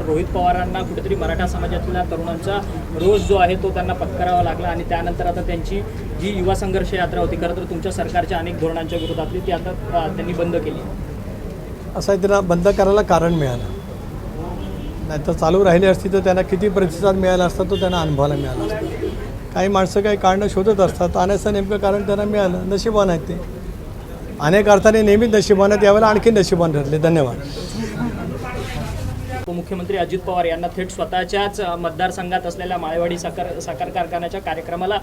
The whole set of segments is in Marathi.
रोहित पवारांना कुठेतरी मराठा समाजातल्या तरुणांचा रोष जो आहे तो त्यांना पत्करावा लागला आणि त्यानंतर आता त्यांची जी युवा संघर्ष यात्रा होती, खरं तर तुमच्या सरकारच्या अनेक धोरणांच्या विरोधातली, ती आता त्यांनी बंद केली. असं आहे, त्यांना बंद करायला कारण मिळालं, नाहीतर चालू राहिली असती तर त्यांना किती प्रतिसाद मिळाला असता तो त्यांना अनुभवायला मिळाला असता. काही माणसं काही कारणं शोधत असतात, आण्याचं नेमकं कारण त्यांना मिळालं. नशिबान आहेत ते, अनेक अर्थाने नेहमीच नशिबान आहेत, यावेळेला आणखी नशिबान ठरले. धन्यवाद. उपमुख्यमंत्री अजित पवार यांना थेट स्वतःच्याच मतदारसंघात असलेल्या माळेवाडी साखर कारखान्याच्या कार्यक्रमाला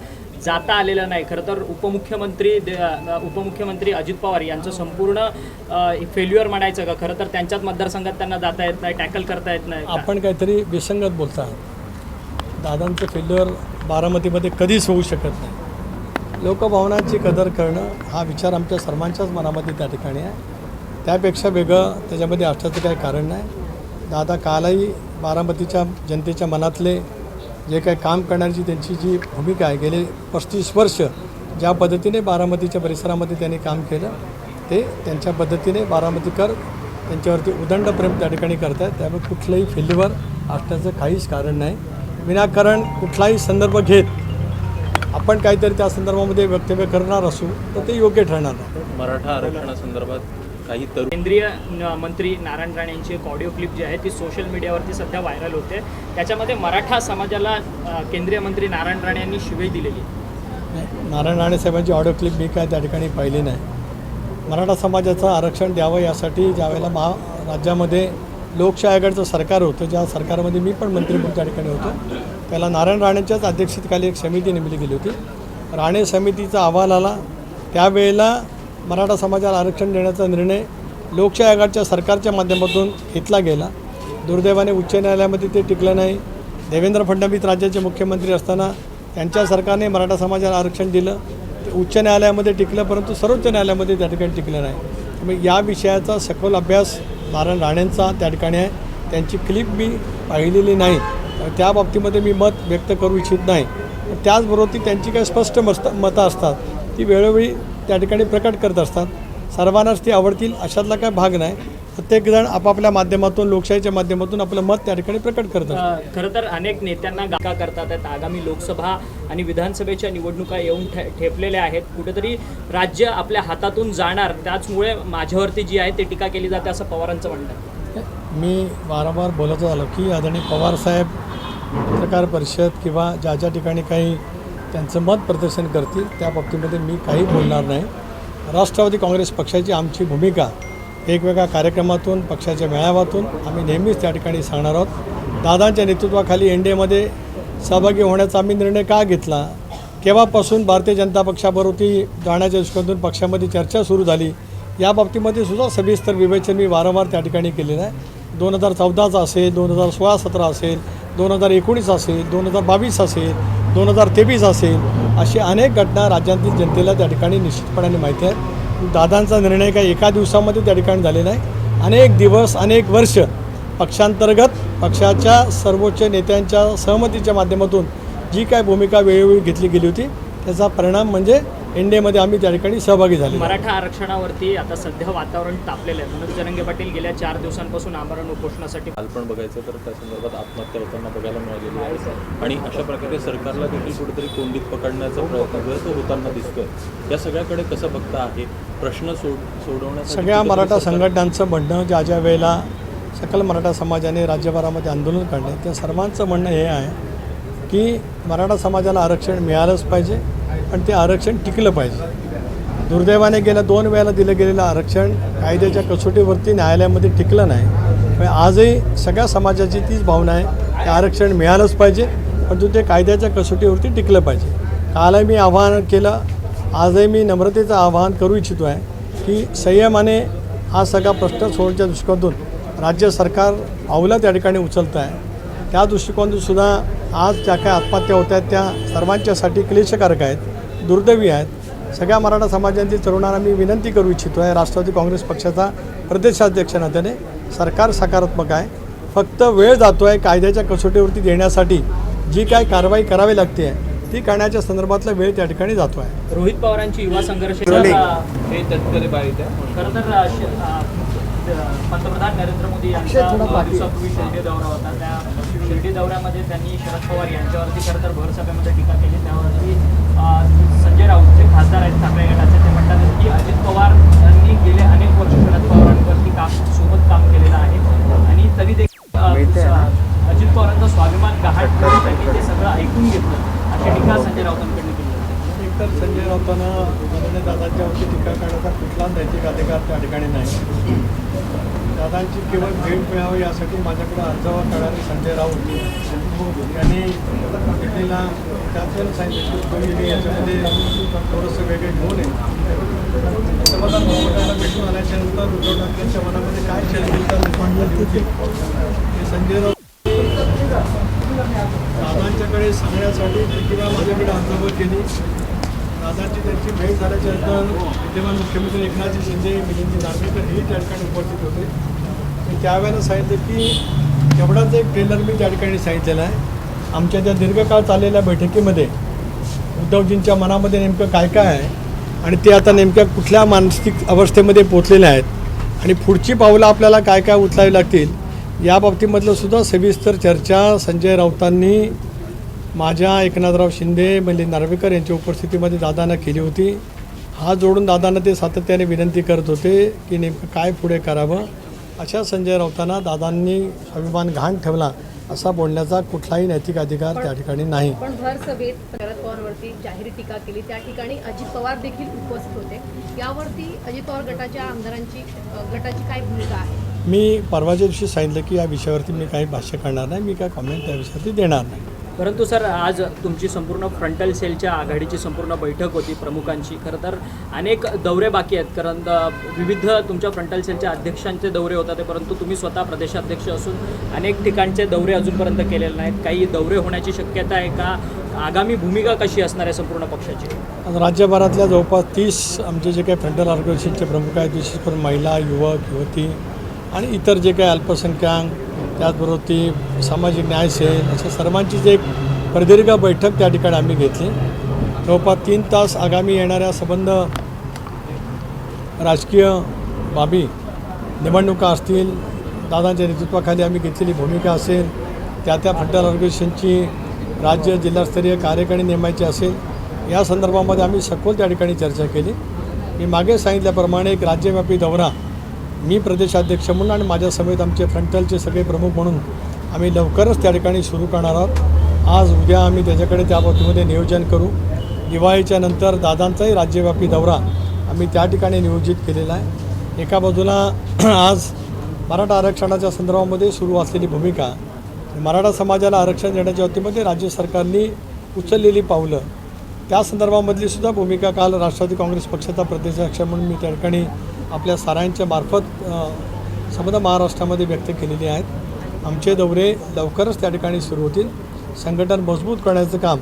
जाता आलेलं नाही. खरं तर उपमुख्यमंत्री अजित पवार यांचं संपूर्ण फेल्युअर म्हणायचं का? खरं तर त्यांच्याच मतदारसंघात त्यांना जाता येत नाही, टॅकल करता येत नाही. आपण काहीतरी विसंगत बोलता. दादांचं फेल्युअर बारामतीमध्ये कधीच होऊ शकत नाही. लोकभावनांची कदर करणं हा विचार आमच्या सर्वांच्याच मनामध्ये त्या ठिकाणी आहे. त्यापेक्षा वेगळं त्याच्यामध्ये असण्याचं काही कारण नाही. दादा कालही बारामतीच्या जनतेच्या मनातले जे काही काम करण्याची त्यांची जी भूमिका आहे, गेले 35 वर्ष ज्या पद्धतीने बारामतीच्या परिसरामध्ये त्यांनी काम केलं, ते त्यांच्या पद्धतीने बारामतीकर त्यांच्यावरती उदंड प्रेम त्या ठिकाणी करत आहेत. त्यामुळे कुठलंही फेल्युअर असण्याचं काहीच कारण नाही. विनाकारण कुठलाही संदर्भ घेत आपण काहीतरी त्या संदर्भामध्ये वक्तव्य करणार असू तर ते योग्य ठरणार नाही. मराठा आरक्षणासंदर्भात काही तरुण केंद्रीय मंत्री नारायण राणे यांची एक ऑडिओ क्लिप जी आहे ती सोशल मीडियावरती सध्या व्हायरल होते. त्याच्यामध्ये मराठा समाजाला केंद्रीय मंत्री नारायण राणे यांनी शिवाय दिलेली. नारायण राणे साहेबांची ऑडिओ क्लिप मी काय त्या ठिकाणी पाहिली नाही. मराठा समाजाचं आरक्षण द्यावं यासाठी ज्यावेळेला राज्यामध्ये लोकशाही आघाडीचं सरकार होतं, ज्या सरकारमध्ये मी पण मंत्री म्हणून त्या ठिकाणी होतो, त्याला नारायण राणेंच्याच अध्यक्षतेखाली एक समिती नेमली गेली होती. राणे समितीचा अहवाल आला, त्यावेळेला मराठा समाजाला आरक्षण देण्याचा निर्णय लोकशाही आघाडीच्या सरकारच्या माध्यमातून घेतला गेला. दुर्दैवाने उच्च न्यायालयामध्ये ते टिकलं नाही. देवेंद्र फडणवीस राज्याचे मुख्यमंत्री असताना त्यांच्या सरकारने मराठा समाजाला आरक्षण दिलं, ते उच्च न्यायालयामध्ये टिकलं, परंतु सर्वोच्च न्यायालयामध्ये त्या ठिकाणी टिकलं नाही. त्यामुळे या विषयाचा सखोल अभ्यास नारायण राणेंचा त्या ठिकाणी आहे. त्यांची क्लिप मी पाहिलेली नाही, त्या बाबतीमध्ये मी मत व्यक्त करू इच्छित नाही. त्याचबरोबर ती त्यांची काही स्पष्ट मतं असतात, ती वेळोवेळी त्या ठिकाणी प्रकट करत असतात. सर्वांनाच ती आवडतील अशातला काय भाग नाही. प्रत्येकजण आपापल्या माध्यमातून, लोकशाहीच्या माध्यमातून आपलं मत त्या ठिकाणी प्रकट करतात. खरं तर अनेक नेत्यांना गाका करतात आहेत. आगामी लोकसभा आणि विधानसभेच्या निवडणुका येऊन ठेपलेल्या आहेत. कुठेतरी राज्य आपल्या हातातून जाणार, त्याचमुळे माझ्यावरती जी आहे ती टीका केली जाते असं पवारांचं म्हणणं आहे. मी वारंवार बोलत आलो की आदरणीय पवारसाहेब पत्रकार परिषद किंवा ज्या ज्या ठिकाणी काही त्यांचं मत प्रदर्शन करतील त्या बाबतीमध्ये मी काही बोलणार नाही. राष्ट्रवादी काँग्रेस पक्षाची आमची भूमिका वेगवेगळ्या कार्यक्रमातून, पक्षाच्या मेळाव्यातून आम्ही नेहमीच त्या ठिकाणी सांगणार आहोत. दादांच्या नेतृत्वाखाली NDAमध्ये सहभागी होण्याचा आम्ही निर्णय का घेतला, केव्हापासून भारतीय जनता पक्षाबरोबर जाण्याच्या दृष्टीकोनातून पक्षामध्ये चर्चा सुरू झाली, या बाबतीमध्ये सुद्धा सविस्तर विवेचन मी वारंवार त्या ठिकाणी केलेलं आहे. 2014 असेल, 2016-17 असेल, 2019 असेल, 2022 असेल, 2023 असेल, अशी अनेक घटना राज्यातील जनतेला त्या ठिकाणी निश्चितपणाने माहिती आहे. दादांचा निर्णय काही एका दिवसामध्ये त्या ठिकाणी झालेला आहे. अनेक दिवस, अनेक वर्ष पक्षांतर्गत पक्षाच्या सर्वोच्च नेत्यांच्या सहमतीच्या माध्यमातून जी काय भूमिका वेळोवेळी घेतली गेली होती, त्याचा परिणाम म्हणजे NDAमध्ये आम्ही त्या ठिकाणी सहभागी झाले. मराठा आरक्षणावरती आता सध्या वातावरण तापलेलं आहे. मनोज जरांगे पाटील गेल्या 4 दिवसांपासून आमरण उपोषणासाठी बालपण बघायचं तर त्या संदर्भात आत्महत्या होताना बघायला मिळालेली आहे. आणि अशा प्रकारे सरकारला देखील कुठेतरी कोंडीत पकडण्याचा प्रयत्न होताना दिसतोय. या सगळ्याकडे कसं बघता आहे? प्रश्न सोडवण्यासाठी सगळ्या मराठा संघटनांचं म्हणणं, ज्या ज्या वेळेला सकल मराठा समाजाने राज्यभरामध्ये आंदोलन काढले, त्या सर्वांचं म्हणणं हे आहे की मराठा समाजाला आरक्षण मिळालंच पाहिजे आणि ते आरक्षण टिकलं पाहिजे. दुर्दैवाने गेल्या 2 वेळेला दिलं गेलेलं आरक्षण कायद्याच्या कसोटीवरती न्यायालयामध्ये टिकलं नाही. आजही सगळ्या समाजाची तीच भावना आहे की आरक्षण मिळालंच पाहिजे, परंतु ते कायद्याच्या कसोटीवरती टिकलं पाहिजे. कालही मी आवाहन केलं, आजही मी नम्रतेचं आवाहन करू इच्छितो आहे की संयमाने हा सगळा प्रश्न सोडवण्याच्या दृष्टिकोनातून राज्य सरकार पावलं त्या ठिकाणी उचलतं आहे. त्या दृष्टिकोनातून सुद्धा आज ज्या काय आत्महत्या होत आहेत त्या सर्वांच्यासाठी क्लेशकारक आहेत, दुर्दैवी आहेत. सगळ्या मराठा समाजांची तरुणांना मी विनंती करू इच्छितो आहे, राष्ट्रवादी काँग्रेस पक्षाचा प्रदेशाध्यक्ष नात्याने सरकार सकारात्मक आहे. फक्त वेळ जातो आहे. कायद्याच्या कसोटीवरती देण्यासाठी जी काय कारवाई करावी लागते आहे ती करण्याच्या संदर्भातला वेळ त्या ठिकाणी जातो आहे. रोहित पवारांची युवा संघर्ष हे तत्काल बाधित आहे. खरं तर पंतप्रधान नरेंद्र मोदी यांचा 2 दिवसापूर्वी शिर्डी दौरा होता. त्या शिर्डी दौऱ्यामध्ये त्यांनी शरद पवार यांच्यावरती खरं तर भरसभेमध्ये टीका केली. त्यावरती संजय राऊत जे खासदार आहेत ठाकरे गटाचे, ते म्हणतात की अजित पवार यांनी गेले अनेक वर्ष शरद पवारांवरती सोबत काम केलेलं आहे आणि तरी देखील अजित पवारांचा स्वाभिमान गहाण करून त्यांनी ते सगळं ऐकून घेतलं, अशी टीका संजय राऊतांकडून केली जाते. एकतर संजय राऊतांना माननीय दादांच्यावरती टीका करण्याचा कुठलाच नैतिक अधिकार त्या ठिकाणी नाही. दादांची केवळ भेट मिळावी यासाठी माझ्याकडे अर्जावर करणारे संजय राऊत यांनी दिल्लीला त्यातून सांगितलं की तुम्ही याच्यामध्ये थोडंसं वेगळे घेऊन ये. पंतप्रधान मोदींना भेटून आल्याच्यानंतर उद्धव ठाकरेंच्या मनामध्ये काय चळवळीचा निर्माण झाली होती हे संजय राऊत दादांच्याकडे सांगण्यासाठी किंवा माझ्याकडे अर्जावर केली. दादांची त्यांची भेट झाल्याच्यानंतर विद्यमान मुख्यमंत्री एकनाथजी शिंदे, मिलिंद नार्वेकर हेही त्या ठिकाणी उपस्थित होते. मी त्यावेळेला सांगितलं की एवढाच एक ट्रेलर मी त्या ठिकाणी सांगितलेला आहे. आमच्या त्या दीर्घकाळ चाललेल्या बैठकीमध्ये उद्धवजींच्या मनामध्ये नेमकं काय काय आहे आणि ते आता नेमक्या कुठल्या मानसिक अवस्थेमध्ये पोचलेले आहेत आणि पुढची पावलं आपल्याला काय काय उचलावी लागतील या बाबतीमधलं सुद्धा सविस्तर चर्चा संजय राऊतांनी माझ्या एकनाथराव शिंदे, मिलिंद नार्वेकर यांच्या उपस्थितीमध्ये दादांना केली होती. हात जोडून दादांना ते सातत्याने विनंती करत होते की नेमकं काय पुढे करावं. अशा संजय राऊतांना दादांनी स्वाभिमान गहाण ठेवला असा बोलण्याचा कुठलाही नैतिक अधिकार त्या ठिकाणी नाही. पण भर सभेत शरद पवारवरती जाहीर टीका केली. त्या ठिकाणी अजित पवार देखील उपस्थित होते. यावरती अजित पवार गटाच्या आमदारांची गटाची काय भूमिका आहे? मी परवाच्या दिवशी सांगितलं की या विषयावरती मी काही भाष्य करणार नाही, मी काय कमेंट त्या विषयावरती देणार नाही. परंतु सर, आज तुमची संपूर्ण फ्रंटल सेलच्या आघाडीची संपूर्ण बैठक होती प्रमुखांची. खरं तर अनेक दौरे बाकी आहेत, कारण विविध तुमच्या फ्रंटल सेलच्या अध्यक्षांचे दौरे होतात, परंतु तुम्ही स्वतः प्रदेशाध्यक्ष असून अनेक ठिकाणचे दौरे अजूनपर्यंत केलेले नाहीत. काही दौरे होण्याची शक्यता आहे का? आगामी भूमिका कशी असणार आहे संपूर्ण पक्षाची? आज राज्यभरातल्या जवळपास 30 आमचे जे काही फ्रंटल ऑर्गनायझेशनचे प्रमुख आहेत, विशेष करून महिला, युवक, युवती आणि इतर जे काही अल्पसंख्याक, त्याचबरोबर ती सामाजिक न्याय सेल, अशा सर्वांची जी एक प्रदीर्घ बैठक त्या ठिकाणी आम्ही घेतली. जवळपास 3 तास आगामी येणाऱ्या संबंध राजकीय बाबी, निवडणुका असतील, दादांच्या नेतृत्वाखाली आम्ही घेतलेली भूमिका असेल, त्या फ्रंटल ऑर्गनायझेशनची राज्य जिल्हास्तरीय कार्यकारिणी नेमायची असेल, या संदर्भामध्ये आम्ही सखोल त्या ठिकाणी चर्चा केली. मी मागे सांगितल्याप्रमाणे एक राज्यव्यापी दौरा मी प्रदेशाध्यक्ष म्हणून आणि माझ्या समेत आमचे फ्रंटलचे सगळे प्रमुख म्हणून आम्ही लवकरच त्या ठिकाणी सुरू करणार आहोत. आज उद्या आम्ही त्याच्याकडे त्या बाबतीमध्ये नियोजन करू. दिवाळीच्या नंतर दादांचाही राज्यव्यापी दौरा आम्ही त्या ठिकाणी नियोजित केलेला आहे. एका बाजूला आज मराठा आरक्षणाच्या संदर्भामध्ये सुरू असलेली भूमिका, मराठा समाजाला आरक्षण देण्याच्या बाबतीमध्ये राज्य सरकारने उचललेली पावलं, त्या संदर्भामधली सुद्धा भूमिका काल राष्ट्रवादी काँग्रेस पक्षाचा प्रदेशाध्यक्ष म्हणून मी त्या ठिकाणी आपल्या साऱ्यांच्या मार्फत संबंध महाराष्ट्रामध्ये व्यक्त केलेली आहेत. आमचे दौरे लवकरच त्या ठिकाणी सुरू होतील. संघटन मजबूत करण्याचं काम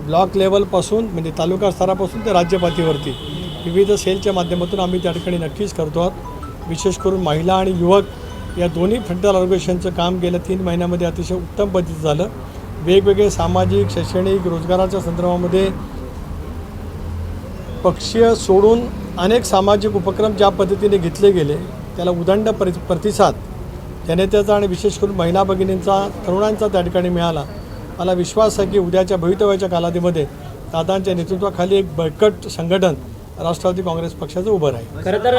ब्लॉक लेवलपासून म्हणजे तालुका स्तरापासून ते राज्य पातळीवरती विविध सेलच्या माध्यमातून आम्ही त्या ठिकाणी नक्कीच करतो आहोत. विशेष करून महिला आणि युवक या दोन्ही फ्रंटल ऑर्गनायझेशनचं काम गेल्या 3 महिन्यामध्ये अतिशय उत्तम पद्धतीचं झालं. वेगवेगळे सामाजिक, शैक्षणिक, रोजगाराच्या संदर्भामध्ये पक्षीय सोडून अनेक सामाजिक उपक्रम ज्या पद्धतीने घेतले गेले त्याला उदंड प्रतिसाद जनतेचा आणि विशेष करून महिला भगिनींचा, तरुणांचा त्या ठिकाणी मिळाला. मला विश्वास आहे की उद्याच्या भवितव्याच्या कालावधीमध्ये दादांच्या नेतृत्वाखाली एक बळकट संघटन राष्ट्रवादी काँग्रेस पक्षाचं उभं राहील. खरं तर